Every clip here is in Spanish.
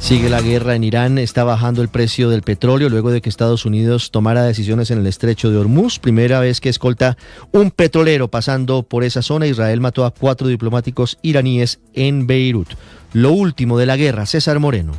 Sigue la guerra en Irán, está bajando el precio del petróleo luego de que Estados Unidos tomara decisiones en el estrecho de Hormuz. Primera vez que escolta un petrolero pasando por esa zona. Israel mató a 4 diplomáticos iraníes en Beirut. Lo último de la guerra, César Moreno.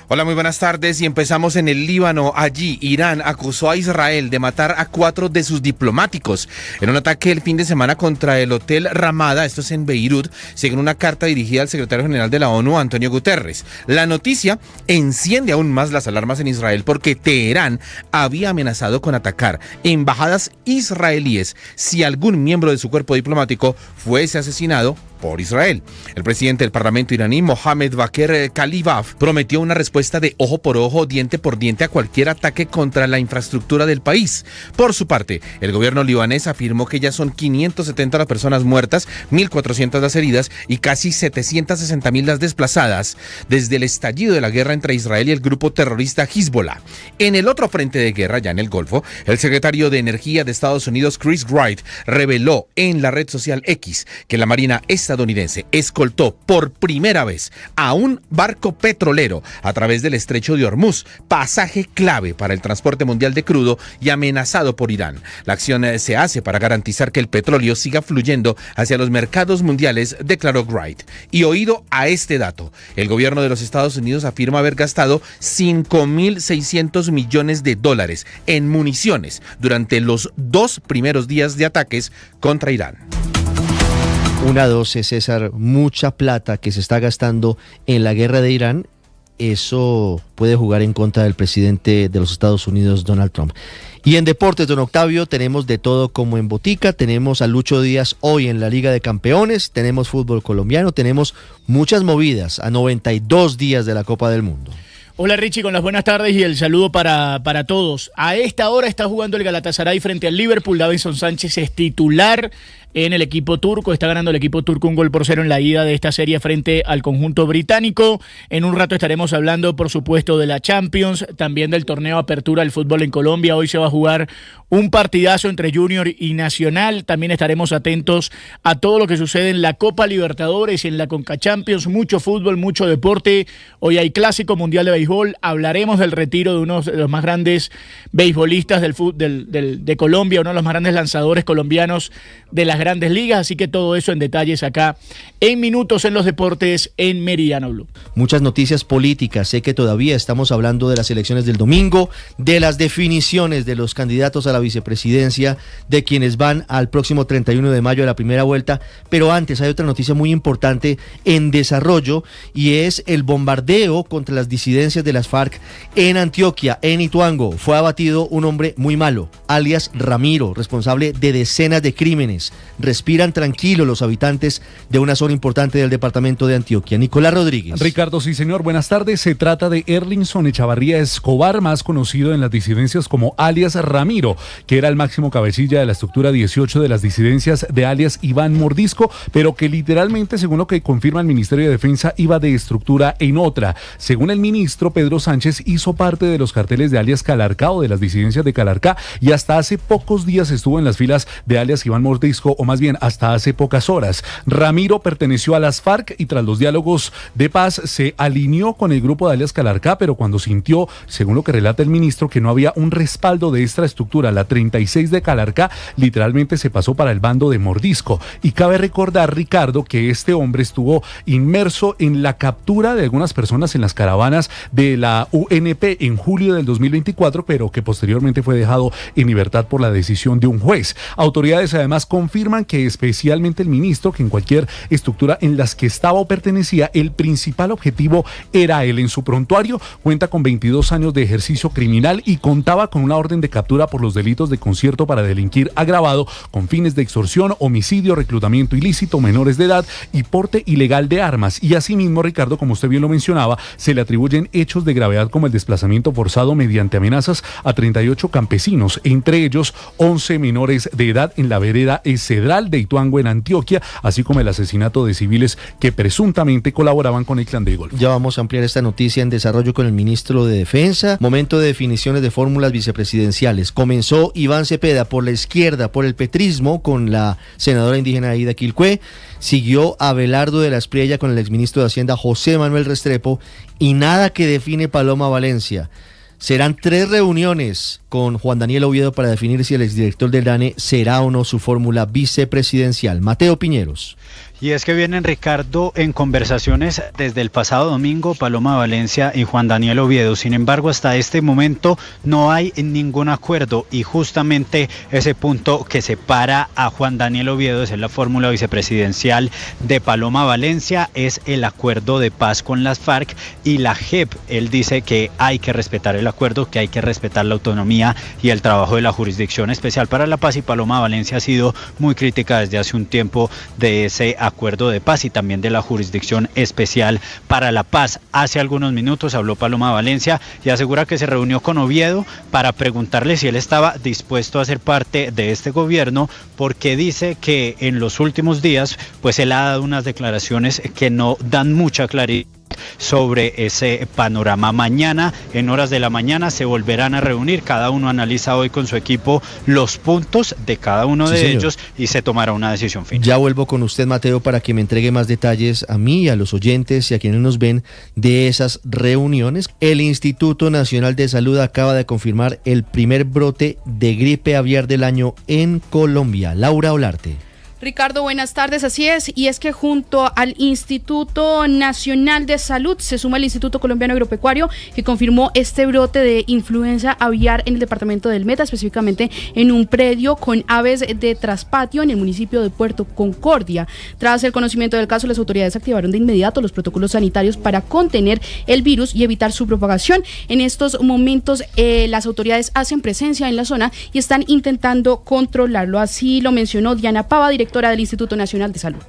Hola, muy buenas tardes y empezamos en el Líbano. Allí, Irán acusó a Israel de matar a 4 de sus diplomáticos en un ataque el fin de semana contra el Hotel Ramada, esto es en Beirut, según una carta dirigida al secretario general de la ONU, Antonio Guterres. La noticia enciende aún más las alarmas en Israel porque Teherán había amenazado con atacar embajadas israelíes si algún miembro de su cuerpo diplomático fuese asesinado por Israel. El presidente del Parlamento iraní, Mohammad Bakr Kalibaf, prometió una respuesta de ojo por ojo, diente por diente a cualquier ataque contra la infraestructura del país. Por su parte, el gobierno libanés afirmó que ya son 570 las personas muertas, 1.400 las heridas y casi 760.000 las desplazadas desde el estallido de la guerra entre Israel y el grupo terrorista Hezbollah. En el otro frente de guerra, ya en el Golfo, el secretario de Energía de Estados Unidos, Chris Wright, reveló en la red social X que la Marina estadounidense escoltó por primera vez a un barco petrolero a través del estrecho de Hormuz, pasaje clave para el transporte mundial de crudo y amenazado por Irán. La acción se hace para garantizar que el petróleo siga fluyendo hacia los mercados mundiales, declaró Wright. Y oído a este dato, el gobierno de los Estados Unidos afirma haber gastado $5.600 millones en municiones durante los 2 primeros días de ataques contra Irán. Una dosis, César, mucha plata que se está gastando en la guerra de Irán. Eso puede jugar en contra del presidente de los Estados Unidos, Donald Trump. Y en deportes, don Octavio, tenemos de todo como en botica. Tenemos a Lucho Díaz hoy en la Liga de Campeones, tenemos fútbol colombiano, tenemos muchas movidas a 92 días de la Copa del Mundo. Hola Richie, con las buenas tardes y el saludo para todos. A esta hora está jugando el Galatasaray frente al Liverpool. Davinson Sánchez es titular en el equipo turco, está ganando el equipo turco 1-0 en la ida de esta serie frente al conjunto británico. En un rato estaremos hablando, por supuesto, de la Champions, también del torneo Apertura del fútbol en Colombia. Hoy se va a jugar un partidazo entre Junior y Nacional. También estaremos atentos a todo lo que sucede en la Copa Libertadores y en la Conca Champions. Mucho fútbol, mucho deporte. Hoy hay Clásico Mundial de Béisbol. Hablaremos del retiro de uno de los más grandes beisbolistas de Colombia, uno de los más grandes lanzadores colombianos de las Grandes Ligas, así que todo eso en detalles acá en Minutos en los Deportes en Meridiano Blue. Muchas noticias políticas, sé que todavía estamos hablando de las elecciones del domingo, de las definiciones de los candidatos a la vicepresidencia, de quienes van al próximo 31 de mayo a la primera vuelta, pero antes hay otra noticia muy importante en desarrollo y es el bombardeo contra las disidencias de las FARC en Antioquia, en Ituango. Fue abatido un hombre muy malo, alias Ramiro, responsable de decenas de crímenes. Respiran tranquilos los habitantes de una zona importante del departamento de Antioquia. Nicolás Rodríguez. Ricardo, sí señor, buenas tardes. Se trata de Erlinson Echavarría Escobar, más conocido en las disidencias como alias Ramiro, que era el máximo cabecilla de la estructura 18 de las disidencias de alias Iván Mordisco, pero que literalmente, según lo que confirma el Ministerio de Defensa, iba de estructura en otra. Según el ministro Pedro Sánchez, hizo parte de los carteles de alias Calarcá o de las disidencias de Calarcá y hasta hace pocos días estuvo en las filas de alias Iván Mordisco, o más bien hasta hace pocas horas. Ramiro perteneció a las FARC y tras los diálogos de paz se alineó con el grupo de alias Calarcá, pero cuando sintió, según lo que relata el ministro, que no había un respaldo de esta estructura, la 36 de Calarcá, literalmente se pasó para el bando de Mordisco. Y cabe recordar, Ricardo, que este hombre estuvo inmerso en la captura de algunas personas en las caravanas de la UNP en julio del 2024, pero que posteriormente fue dejado en libertad por la decisión de un juez. Autoridades además confirman que especialmente el ministro, que en cualquier estructura en las que estaba o pertenecía, el principal objetivo era él. En su prontuario cuenta con 22 años de ejercicio criminal y contaba con una orden de captura por los delitos de concierto para delinquir agravado con fines de extorsión, homicidio, reclutamiento ilícito, menores de edad y porte ilegal de armas. Y asimismo, Ricardo, como usted bien lo mencionaba, se le atribuyen hechos de gravedad como el desplazamiento forzado mediante amenazas a 38 campesinos, entre ellos 11 menores de edad en la vereda SD Catedral de Ituango en Antioquia, así como el asesinato de civiles que presuntamente colaboraban con el Clan del Golfo. Ya vamos a ampliar esta noticia en desarrollo con el ministro de Defensa. Momento de definiciones de fórmulas vicepresidenciales. Comenzó Iván Cepeda por la izquierda, por el petrismo, con la senadora indígena Aida Quilcué. Siguió Abelardo de la Espriella con el exministro de Hacienda José Manuel Restrepo. Y nada que define Paloma Valencia. Serán 3 reuniones con Juan Daniel Oviedo para definir si el exdirector del DANE será o no su fórmula vicepresidencial. Mateo Piñeros. Y es que vienen, Ricardo, en conversaciones desde el pasado domingo, Paloma Valencia y Juan Daniel Oviedo. Sin embargo, hasta este momento no hay ningún acuerdo y justamente ese punto que separa a Juan Daniel Oviedo de ser la fórmula vicepresidencial de Paloma Valencia es el acuerdo de paz con las FARC y la JEP. Él dice que hay que respetar el acuerdo, que hay que respetar la autonomía y el trabajo de la Jurisdicción Especial para la Paz, y Paloma Valencia ha sido muy crítica desde hace un tiempo de ese acuerdo de paz y también de la Jurisdicción Especial para la Paz. Hace algunos minutos habló Paloma Valencia y asegura que se reunió con Oviedo para preguntarle si él estaba dispuesto a ser parte de este gobierno, porque dice que en los últimos días pues él ha dado unas declaraciones que no dan mucha claridad sobre ese panorama. Mañana, en horas de la mañana, se volverán a reunir. Cada uno analiza hoy con su equipo los puntos de cada uno de ellos y se tomará una decisión final. Ya vuelvo con usted, Mateo, para que me entregue más detalles a mí, a los oyentes y a quienes nos ven de esas reuniones. El Instituto Nacional de Salud acaba de confirmar el primer brote de gripe aviar del año en Colombia. Laura Olarte. Ricardo, buenas tardes, así es, y es que junto al Instituto Nacional de Salud se suma el Instituto Colombiano Agropecuario, que confirmó este brote de influenza aviar en el departamento del Meta, específicamente en un predio con aves de traspatio en el municipio de Puerto Concordia. Tras el conocimiento del caso, las autoridades activaron de inmediato los protocolos sanitarios para contener el virus y evitar su propagación. En estos momentos, las autoridades hacen presencia en la zona y están intentando controlarlo. Así lo mencionó Diana Pava, directora del Instituto Nacional de Salud.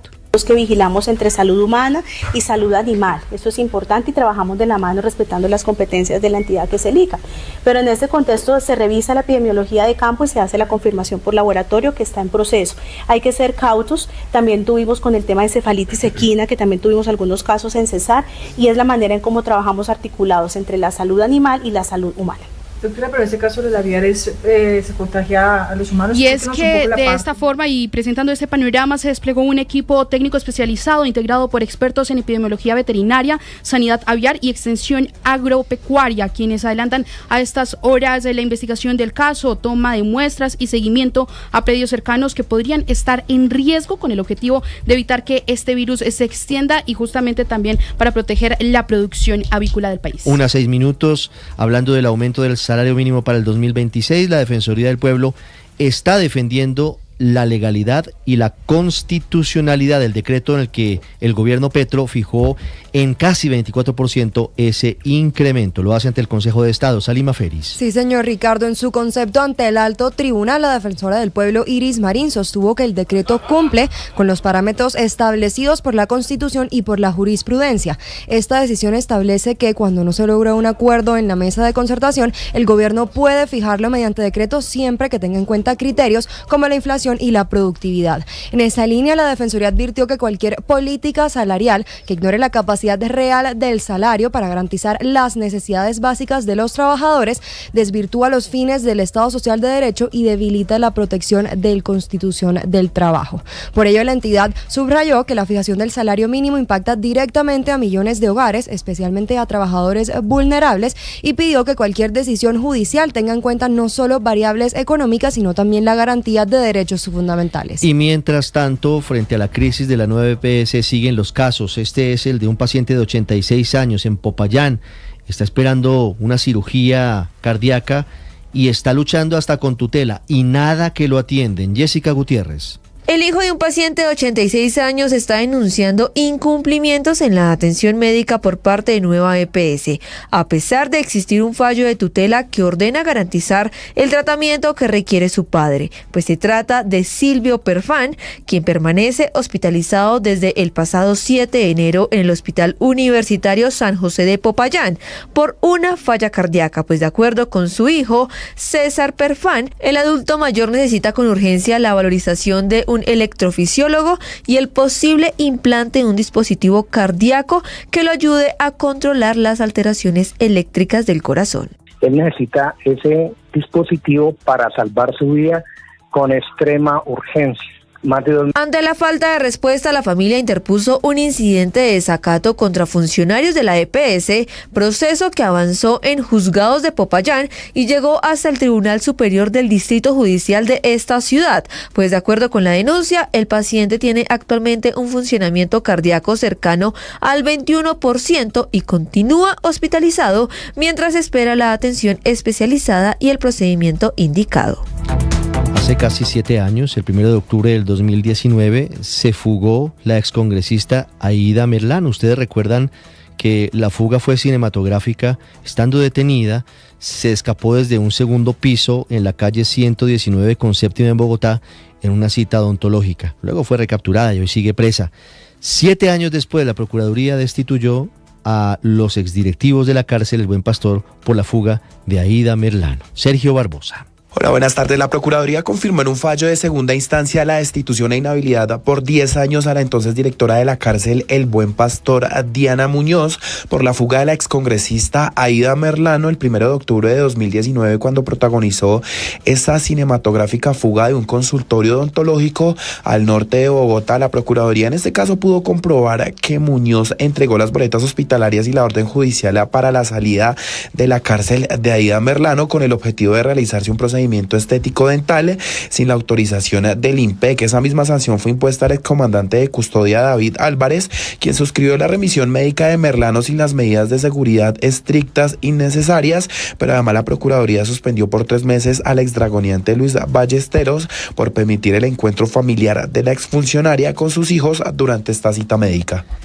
Que vigilamos entre salud humana y salud animal. Eso es importante y trabajamos de la mano respetando las competencias de la entidad que es el ICA. Pero en este contexto se revisa la epidemiología de campo y se hace la confirmación por laboratorio, que está en proceso. Hay que ser cautos. También tuvimos con el tema de encefalitis equina, que también tuvimos algunos casos en cesar, y es la manera en cómo trabajamos articulados entre la salud animal y la salud humana. Doctora, pero en este caso del aviar se contagia a los humanos. Y es que de esta forma y presentando este panorama se desplegó un equipo técnico especializado integrado por expertos en epidemiología veterinaria, sanidad aviar y extensión agropecuaria, quienes adelantan a estas horas de la investigación del caso, toma de muestras y seguimiento a predios cercanos que podrían estar en riesgo, con el objetivo de evitar que este virus se extienda y justamente también para proteger la producción avícola del país. 6 minutos, hablando del aumento del salario mínimo para el 2026, la Defensoría del Pueblo está defendiendo la legalidad y la constitucionalidad del decreto en el que el gobierno Petro fijó en casi 24% ese incremento. Lo hace ante el Consejo de Estado. Salima Feris. Sí, señor Ricardo, en su concepto ante el alto tribunal, la defensora del pueblo Iris Marín sostuvo que el decreto cumple con los parámetros establecidos por la Constitución y por la jurisprudencia. Esta decisión establece que cuando no se logra un acuerdo en la mesa de concertación, el gobierno puede fijarlo mediante decreto siempre que tenga en cuenta criterios como la inflación y la productividad. En esa línea, la Defensoría advirtió que cualquier política salarial que ignore la capacidad real del salario para garantizar las necesidades básicas de los trabajadores desvirtúa los fines del Estado Social de Derecho y debilita la protección de la Constitución del trabajo. Por ello, la entidad subrayó que la fijación del salario mínimo impacta directamente a millones de hogares, especialmente a trabajadores vulnerables, y pidió que cualquier decisión judicial tenga en cuenta no solo variables económicas, sino también la garantía de derechos fundamentales. Y mientras tanto, frente a la crisis de la nueva EPS, siguen los casos. Este es el de un paciente de 86 años en Popayán. Está esperando una cirugía cardíaca y está luchando hasta con tutela y nada que lo atienden. Jessica Gutiérrez. El hijo de un paciente de 86 años está denunciando incumplimientos en la atención médica por parte de Nueva EPS, a pesar de existir un fallo de tutela que ordena garantizar el tratamiento que requiere su padre, pues se trata de Silvio Perfán, quien permanece hospitalizado desde el pasado 7 de enero en el Hospital Universitario San José de Popayán por una falla cardíaca, pues de acuerdo con su hijo, César Perfán, el adulto mayor necesita con urgencia la valorización de un electrofisiólogo y el posible implante de un dispositivo cardíaco que lo ayude a controlar las alteraciones eléctricas del corazón. Él necesita ese dispositivo para salvar su vida con extrema urgencia. Ante la falta de respuesta, la familia interpuso un incidente de desacato contra funcionarios de la EPS, proceso que avanzó en juzgados de Popayán y llegó hasta el Tribunal Superior del Distrito Judicial de esta ciudad, pues de acuerdo con la denuncia, el paciente tiene actualmente un funcionamiento cardíaco cercano al 21% y continúa hospitalizado mientras espera la atención especializada y el procedimiento indicado. Hace casi 7 años, el 1 de octubre del 2019, se fugó la excongresista Aída Merlano. Ustedes recuerdan que la fuga fue cinematográfica. Estando detenida, se escapó desde un segundo piso en la calle 119 con séptima en Bogotá en una cita odontológica. Luego fue recapturada y hoy sigue presa. 7 años después, la Procuraduría destituyó a los exdirectivos de la cárcel El Buen Pastor por la fuga de Aída Merlano. Sergio Barbosa. Hola, buenas tardes. La Procuraduría confirmó en un fallo de segunda instancia la destitución e inhabilidad por 10 años a la entonces directora de la cárcel El Buen Pastor, Diana Muñoz, por la fuga de la excongresista Aída Merlano el 1 de octubre de 2019, cuando protagonizó esa cinematográfica fuga de un consultorio odontológico al norte de Bogotá. La Procuraduría en este caso pudo comprobar que Muñoz entregó las boletas hospitalarias y la orden judicial para la salida de la cárcel de Aída Merlano con el objetivo de realizarse un procedimiento estético dental sin la autorización del INPEC. Esa misma sanción fue impuesta al excomandante de custodia David Álvarez, quien suscribió la remisión médica de Merlano sin las medidas de seguridad estrictas y necesarias, pero además la Procuraduría suspendió por 3 meses al exdragoniante Luis Ballesteros por permitir el encuentro familiar de la exfuncionaria con sus hijos durante esta cita médica.